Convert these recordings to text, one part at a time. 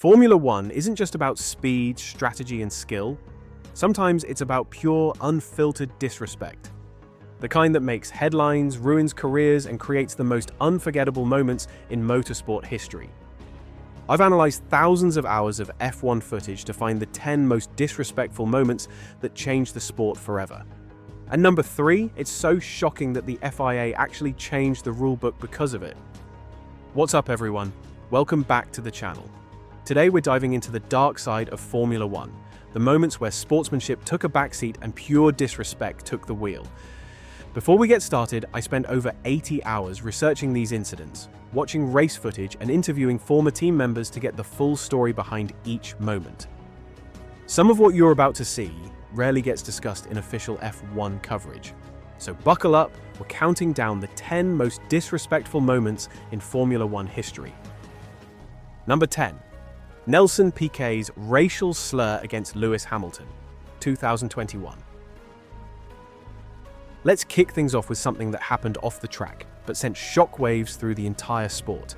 Formula One isn't just about speed, strategy, and skill. Sometimes it's about pure, unfiltered disrespect. The kind that makes headlines, ruins careers, and creates the most unforgettable moments in motorsport history. I've analyzed thousands of hours of F1 footage to find the 10 most disrespectful moments that changed the sport forever. And number 3, it's so shocking that the FIA actually changed the rulebook because of it. What's up, everyone? Welcome back to the channel. Today we're diving into the dark side of Formula One, the moments where sportsmanship took a backseat and pure disrespect took the wheel. Before we get started, I spent over 80 hours researching these incidents, watching race footage and interviewing former team members to get the full story behind each moment. Some of what you're about to see rarely gets discussed in official F1 coverage. So buckle up, we're counting down the 10 most disrespectful moments in Formula One history. Number 10. Nelson Piquet's racial slur against Lewis Hamilton, 2021. Let's kick things off with something that happened off the track, but sent shockwaves through the entire sport.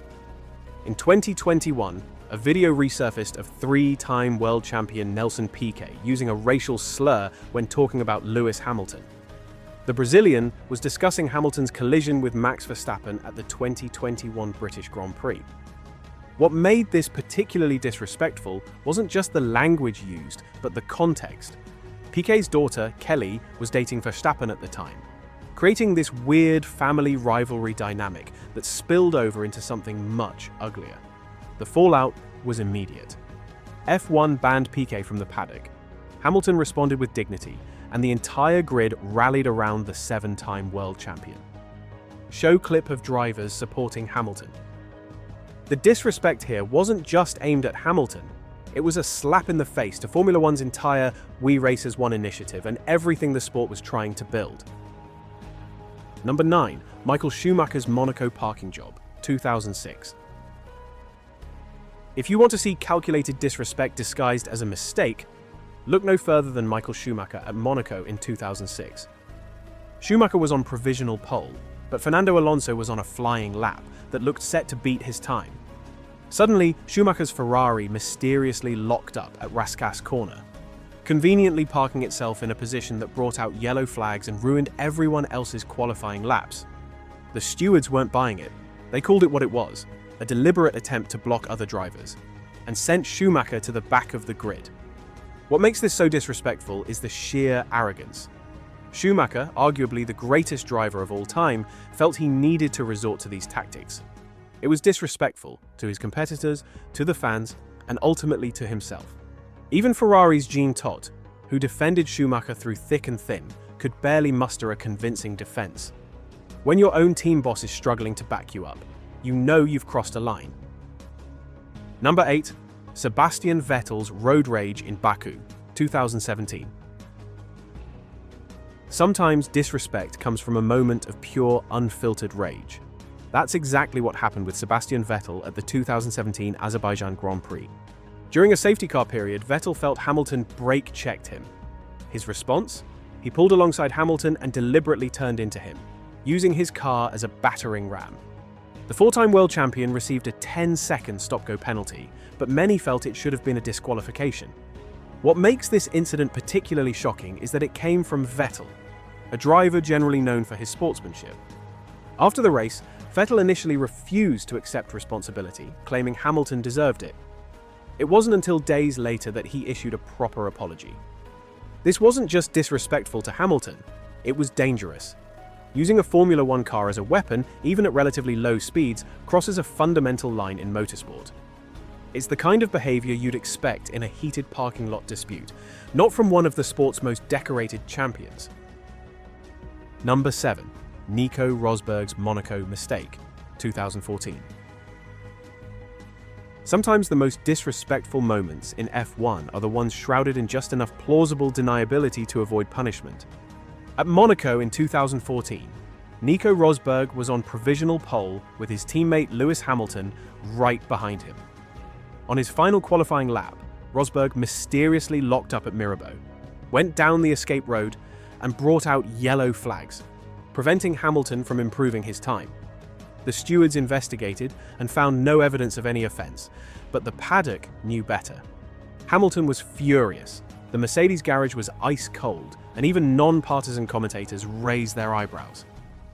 In 2021, a video resurfaced of 3-time world champion Nelson Piquet using a racial slur when talking about Lewis Hamilton. The Brazilian was discussing Hamilton's collision with Max Verstappen at the 2021 British Grand Prix. What made this particularly disrespectful wasn't just the language used, but the context. Piquet's daughter, Kelly, was dating Verstappen at the time, creating this weird family rivalry dynamic that spilled over into something much uglier. The fallout was immediate. F1 banned Piquet from the paddock. Hamilton responded with dignity, and the entire grid rallied around the 7-time world champion. Show clip of drivers supporting Hamilton. The disrespect here wasn't just aimed at Hamilton. It was a slap in the face to Formula One's entire We Race as One initiative and everything the sport was trying to build. Number 9. Michael Schumacher's Monaco parking job, 2006. If you want to see calculated disrespect disguised as a mistake, look no further than Michael Schumacher at Monaco in 2006. Schumacher was on provisional pole, but Fernando Alonso was on a flying lap that looked set to beat his time. Suddenly, Schumacher's Ferrari mysteriously locked up at Rascasse corner, conveniently parking itself in a position that brought out yellow flags and ruined everyone else's qualifying laps. The stewards weren't buying it. They called it what it was, a deliberate attempt to block other drivers, and sent Schumacher to the back of the grid. What makes this so disrespectful is the sheer arrogance. Schumacher, arguably the greatest driver of all time, felt he needed to resort to these tactics. It was disrespectful to his competitors, to the fans, and ultimately to himself. Even Ferrari's Jean Todt, who defended Schumacher through thick and thin, could barely muster a convincing defense. When your own team boss is struggling to back you up, you know you've crossed a line. Number 8. Sebastian Vettel's road rage in Baku, 2017. Sometimes disrespect comes from a moment of pure, unfiltered rage. That's exactly what happened with Sebastian Vettel at the 2017 Azerbaijan Grand Prix. During a safety car period, Vettel felt Hamilton brake-checked him. His response? He pulled alongside Hamilton and deliberately turned into him, using his car as a battering ram. The 4-time world champion received a 10-second stop-go penalty, but many felt it should have been a disqualification. What makes this incident particularly shocking is that it came from Vettel, a driver generally known for his sportsmanship. After the race, Vettel initially refused to accept responsibility, claiming Hamilton deserved it. It wasn't until days later that he issued a proper apology. This wasn't just disrespectful to Hamilton, it was dangerous. Using a Formula One car as a weapon, even at relatively low speeds, crosses a fundamental line in motorsport. It's the kind of behavior you'd expect in a heated parking lot dispute, not from one of the sport's most decorated champions. Number 7. Nico Rosberg's Monaco mistake, 2014. Sometimes the most disrespectful moments in F1 are the ones shrouded in just enough plausible deniability to avoid punishment. At Monaco in 2014, Nico Rosberg was on provisional pole with his teammate Lewis Hamilton right behind him. On his final qualifying lap, Rosberg mysteriously locked up at Mirabeau, went down the escape road, and brought out yellow flags, preventing Hamilton from improving his time. The stewards investigated and found no evidence of any offense, but the paddock knew better. Hamilton was furious. The Mercedes garage was ice cold, and even non-partisan commentators raised their eyebrows.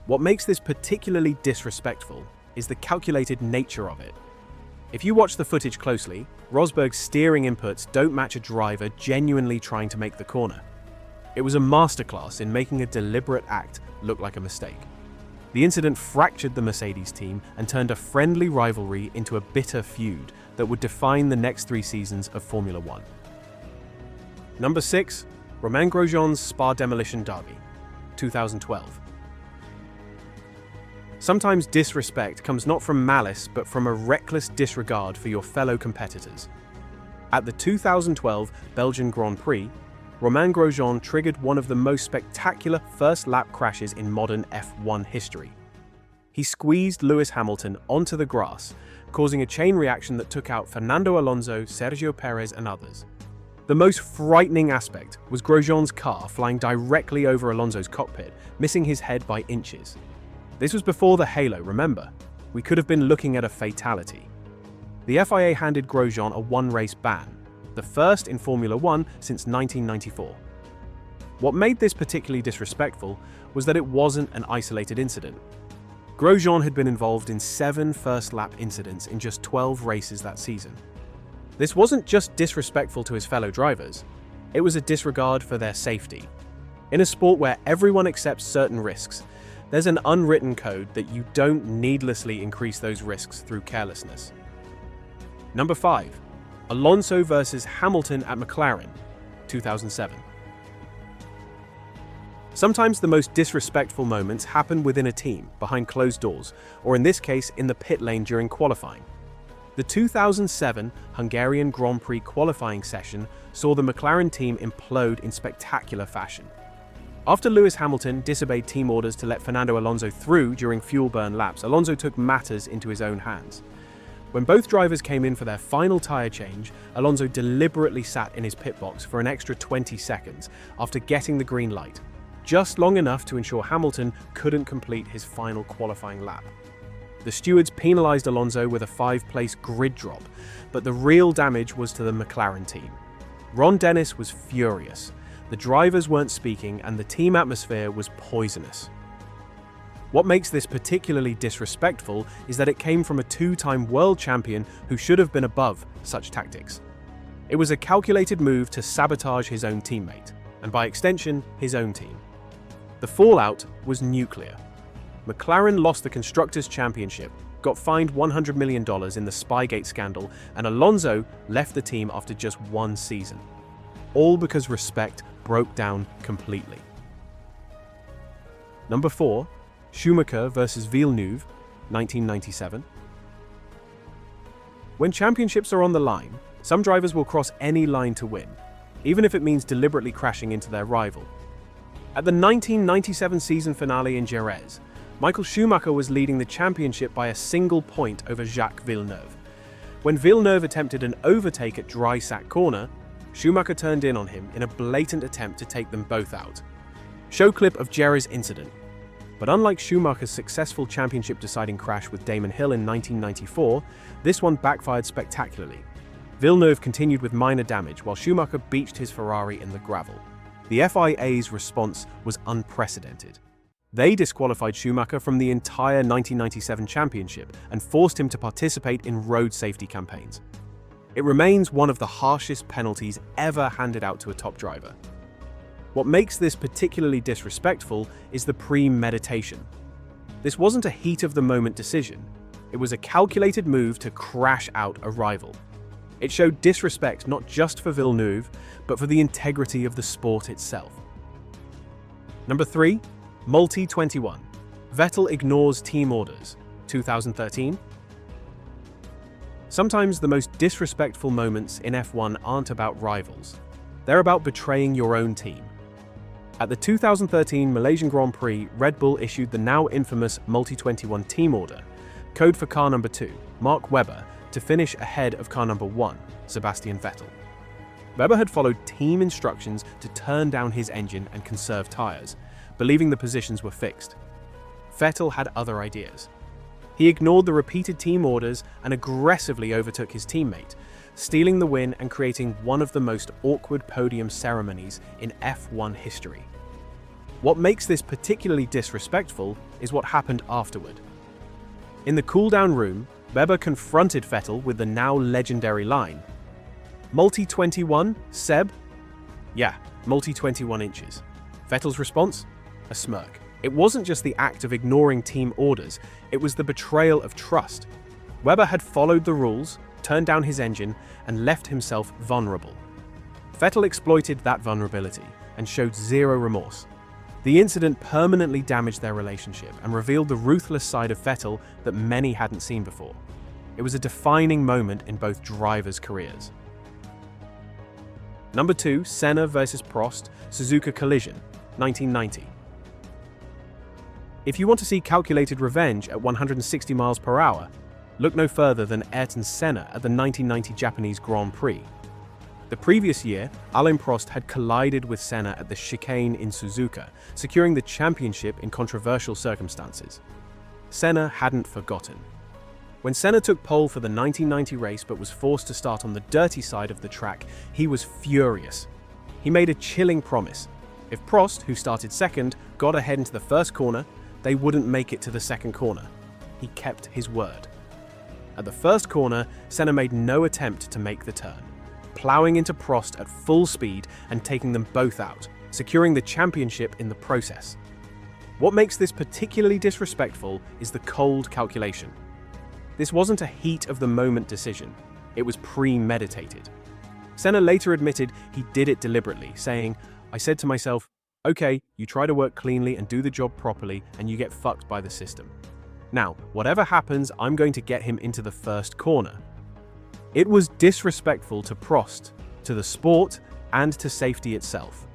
What makes this particularly disrespectful is the calculated nature of it. If you watch the footage closely, Rosberg's steering inputs don't match a driver genuinely trying to make the corner. It was a masterclass in making a deliberate act look like a mistake. The incident fractured the Mercedes team and turned a friendly rivalry into a bitter feud that would define the next 3 seasons of Formula One. Number 6. Romain Grosjean's Spa Demolition Derby, 2012. Sometimes disrespect comes not from malice but from a reckless disregard for your fellow competitors. At the 2012 Belgian Grand Prix, Romain Grosjean triggered one of the most spectacular first-lap crashes in modern F1 history. He squeezed Lewis Hamilton onto the grass, causing a chain reaction that took out Fernando Alonso, Sergio Perez, and others. The most frightening aspect was Grosjean's car flying directly over Alonso's cockpit, missing his head by inches. This was before the halo, remember? We could have been looking at a fatality. The FIA handed Grosjean a 1-race ban, the first in Formula One since 1994. What made this particularly disrespectful was that it wasn't an isolated incident. Grosjean had been involved in 7 first-lap incidents in just 12 races that season. This wasn't just disrespectful to his fellow drivers, it was a disregard for their safety. In a sport where everyone accepts certain risks, there's an unwritten code that you don't needlessly increase those risks through carelessness. Number 5. Alonso versus Hamilton at McLaren, 2007. Sometimes the most disrespectful moments happen within a team, behind closed doors, or in this case, in the pit lane during qualifying. The 2007 Hungarian Grand Prix qualifying session saw the McLaren team implode in spectacular fashion. After Lewis Hamilton disobeyed team orders to let Fernando Alonso through during fuel burn laps, Alonso took matters into his own hands. When both drivers came in for their final tyre change, Alonso deliberately sat in his pit box for an extra 20 seconds after getting the green light, just long enough to ensure Hamilton couldn't complete his final qualifying lap. The stewards penalised Alonso with a 5-place grid drop, but the real damage was to the McLaren team. Ron Dennis was furious. The drivers weren't speaking and the team atmosphere was poisonous. What makes this particularly disrespectful is that it came from a 2-time world champion who should have been above such tactics. It was a calculated move to sabotage his own teammate, and by extension, his own team. The fallout was nuclear. McLaren lost the Constructors' Championship, got fined $100 million in the Spygate scandal, and Alonso left the team after just 1 season. All because respect broke down completely. Number 4. Schumacher versus Villeneuve, 1997. When championships are on the line, some drivers will cross any line to win, even if it means deliberately crashing into their rival. At the 1997 season finale in Jerez, Michael Schumacher was leading the championship by a single point over Jacques Villeneuve. When Villeneuve attempted an overtake at Dry Sack Corner, Schumacher turned in on him in a blatant attempt to take them both out. Show clip of Jerez incident. But unlike Schumacher's successful championship-deciding crash with Damon Hill in 1994, this one backfired spectacularly. Villeneuve continued with minor damage while Schumacher beached his Ferrari in the gravel. The FIA's response was unprecedented. They disqualified Schumacher from the entire 1997 championship and forced him to participate in road safety campaigns. It remains one of the harshest penalties ever handed out to a top driver. What makes this particularly disrespectful is the premeditation. This wasn't a heat-of-the-moment decision. It was a calculated move to crash out a rival. It showed disrespect not just for Villeneuve, but for the integrity of the sport itself. Number 3. Multi 21. Vettel ignores team orders, 2013. Sometimes the most disrespectful moments in F1 aren't about rivals. They're about betraying your own team. At the 2013 Malaysian Grand Prix, Red Bull issued the now infamous Multi 21 team order, code for car number 2, Mark Webber, to finish ahead of car number 1, Sebastian Vettel. Webber had followed team instructions to turn down his engine and conserve tyres, believing the positions were fixed. Vettel had other ideas. He ignored the repeated team orders and aggressively overtook his teammate, stealing the win and creating one of the most awkward podium ceremonies in F1 history. What makes this particularly disrespectful is what happened afterward. In the cool-down room, Webber confronted Vettel with the now legendary line, "Multi-21, Seb?" "Yeah, multi-21 inches." Vettel's response? A smirk. It wasn't just the act of ignoring team orders, it was the betrayal of trust. Webber had followed the rules, turned down his engine, and left himself vulnerable. Vettel exploited that vulnerability and showed zero remorse. The incident permanently damaged their relationship and revealed the ruthless side of Vettel that many hadn't seen before. It was a defining moment in both drivers' careers. Number 2, Senna versus Prost, Suzuka collision, 1990. If you want to see calculated revenge at 160 miles per hour, look no further than Ayrton Senna at the 1990 Japanese Grand Prix. The previous year, Alain Prost had collided with Senna at the chicane in Suzuka, securing the championship in controversial circumstances. Senna hadn't forgotten. When Senna took pole for the 1990 race but was forced to start on the dirty side of the track, he was furious. He made a chilling promise. If Prost, who started second, got ahead into the first corner, they wouldn't make it to the second corner. He kept his word. At the first corner, Senna made no attempt to make the turn, ploughing into Prost at full speed and taking them both out, securing the championship in the process. What makes this particularly disrespectful is the cold calculation. This wasn't a heat-of-the-moment decision, it was premeditated. Senna later admitted he did it deliberately, saying, "I said to myself, okay, you try to work cleanly and do the job properly, and you get fucked by the system. Now, whatever happens, I'm going to get him into the first corner." It was disrespectful to Prost, to the sport, and to safety itself.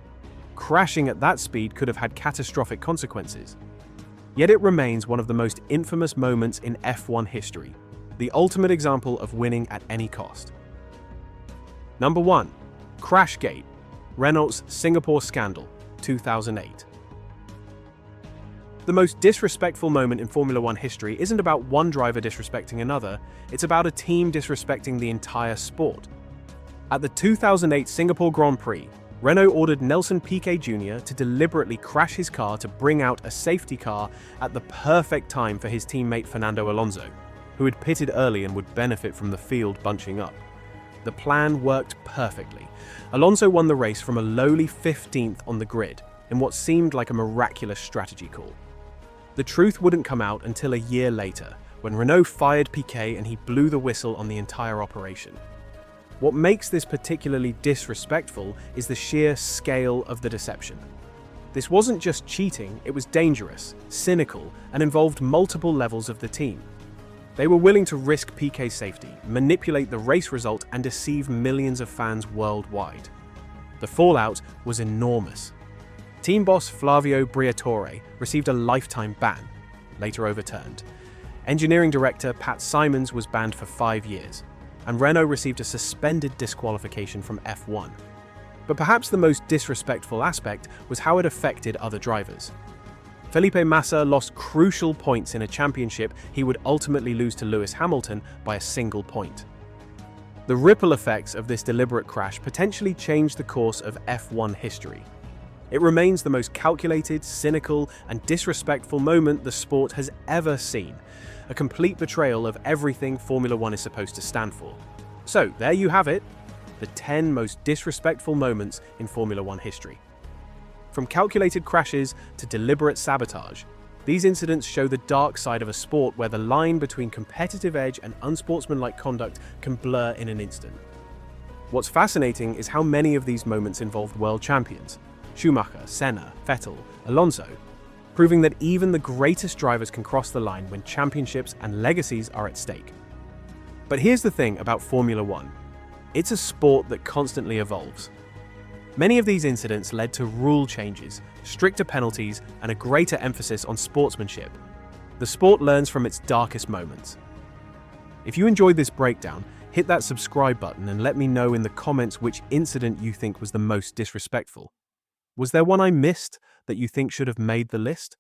Crashing at that speed could have had catastrophic consequences. Yet it remains one of the most infamous moments in F1 history, the ultimate example of winning at any cost. Number 1. Crashgate, Renault's Singapore scandal, 2008. The most disrespectful moment in Formula One history isn't about one driver disrespecting another, it's about a team disrespecting the entire sport. At the 2008 Singapore Grand Prix, Renault ordered Nelson Piquet Jr. to deliberately crash his car to bring out a safety car at the perfect time for his teammate Fernando Alonso, who had pitted early and would benefit from the field bunching up. The plan worked perfectly. Alonso won the race from a lowly 15th on the grid, in what seemed like a miraculous strategy call. The truth wouldn't come out until a year later, when Renault fired Piquet and he blew the whistle on the entire operation. What makes this particularly disrespectful is the sheer scale of the deception. This wasn't just cheating, it was dangerous, cynical, and involved multiple levels of the team. They were willing to risk Piquet's safety, manipulate the race result, and deceive millions of fans worldwide. The fallout was enormous. Team boss Flavio Briatore received a lifetime ban, later overturned. Engineering director Pat Simons was banned for 5 years, and Renault received a suspended disqualification from F1. But perhaps the most disrespectful aspect was how it affected other drivers. Felipe Massa lost crucial points in a championship he would ultimately lose to Lewis Hamilton by a single point. The ripple effects of this deliberate crash potentially changed the course of F1 history. It remains the most calculated, cynical, and disrespectful moment the sport has ever seen, a complete betrayal of everything Formula One is supposed to stand for. So, there you have it, the 10 most disrespectful moments in Formula One history. From calculated crashes to deliberate sabotage, these incidents show the dark side of a sport where the line between competitive edge and unsportsmanlike conduct can blur in an instant. What's fascinating is how many of these moments involved world champions: Schumacher, Senna, Vettel, Alonso, proving that even the greatest drivers can cross the line when championships and legacies are at stake. But here's the thing about Formula One. It's a sport that constantly evolves. Many of these incidents led to rule changes, stricter penalties, and a greater emphasis on sportsmanship. The sport learns from its darkest moments. If you enjoyed this breakdown, hit that subscribe button and let me know in the comments which incident you think was the most disrespectful. Was there one I missed that you think should have made the list?